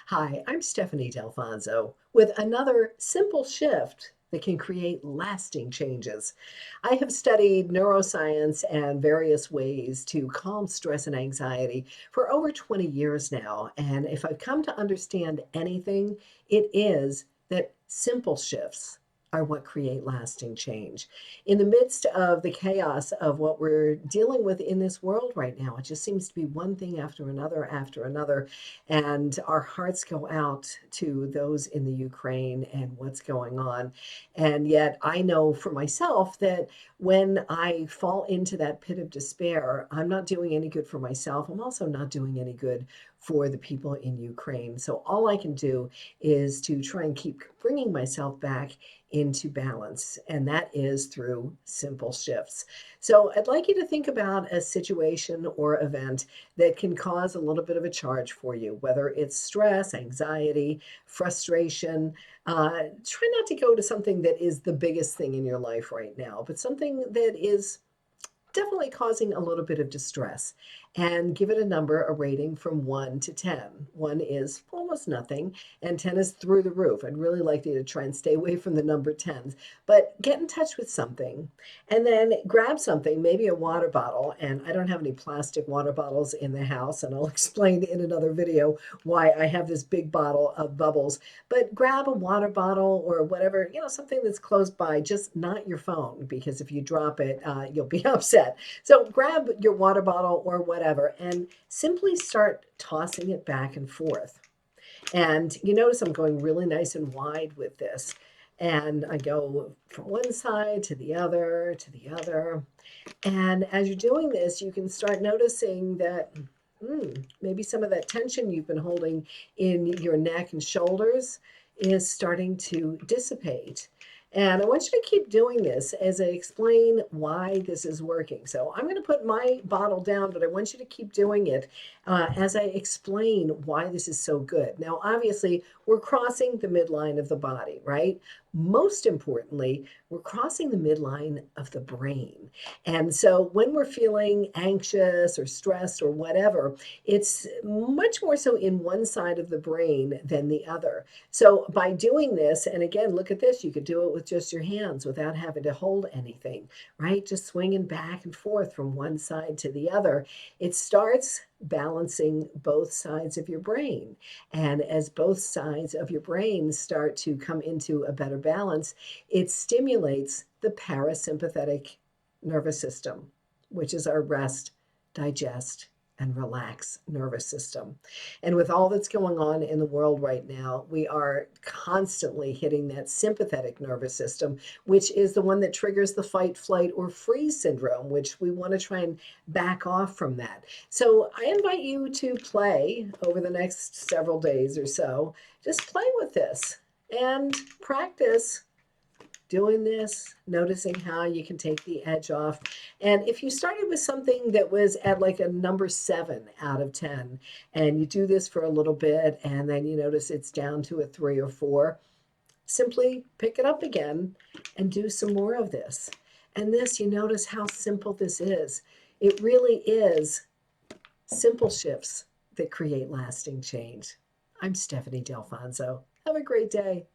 Hi, I'm Stephanie Delfonso with another simple shift that can create lasting changes. I have studied neuroscience and various ways to calm stress and anxiety for over 20 years now. And if I've come to understand anything, it is that simple shifts are what create lasting change. In the midst of the chaos of what we're dealing with in this world right now, it just seems to be one thing after another, and our hearts go out to those in the Ukraine and what's going on. And yet, I know for myself that when I fall into that pit of despair, I'm not doing any good for myself. I'm also not doing any good for the people in Ukraine. So, all I can do is to try and keep bringing myself back into balance. And that is through simple shifts. So, I'd like you to think about a situation or event that can cause a little bit of a charge for you, whether it's stress, anxiety, frustration. Try not to go to something that is the biggest thing in your life right now, but something that is definitely causing a little bit of distress. And give it a number, a rating from 1 to 10. 1 is almost nothing, and 10 is through the roof. I'd really like you to try and stay away from the number 10s, but get in touch with something and then grab something, maybe a water bottle. And I don't have any plastic water bottles in the house, and I'll explain in another video why I have this big bottle of bubbles. But grab a water bottle or whatever, something that's close by, just not your phone, because if you drop it, you'll be upset. So grab your water bottle or whatever and simply start tossing it back and forth. And you notice I'm going really nice and wide with this. And I go from one side to the other, to the other. And as you're doing this, you can start noticing that maybe some of that tension you've been holding in your neck and shoulders is starting to dissipate. And I want you to keep doing this as I explain why this is working. So I'm going to put my bottle down, but I want you to keep doing it as I explain why this is so good. Now, obviously, we're crossing the midline of the body, right? Most importantly, we're crossing the midline of the brain. And so when we're feeling anxious or stressed or whatever, it's much more so in one side of the brain than the other. So by doing this, and again, look at this, you could do it with just your hands without having to hold anything, right? Just swinging back and forth from one side to the other. It starts balancing both sides of your brain. And as both sides of your brain start to come into a better balance, it stimulates the parasympathetic nervous system, which is our rest, digest, and relax nervous system. And with all that's going on in the world right now, we are constantly hitting that sympathetic nervous system, which is the one that triggers the fight, flight, or freeze syndrome, which we want to try and back off from that. So I invite you to play over the next several days or so. Just play with this and practice doing this, noticing how you can take the edge off. And if you started with something that was at like a number 7 out of 10, and you do this for a little bit, and then you notice it's down to a 3 or 4, simply pick it up again and do some more of this. And this, you notice how simple this is. It really is simple shifts that create lasting change. I'm Stephanie Delfonso. Have a great day.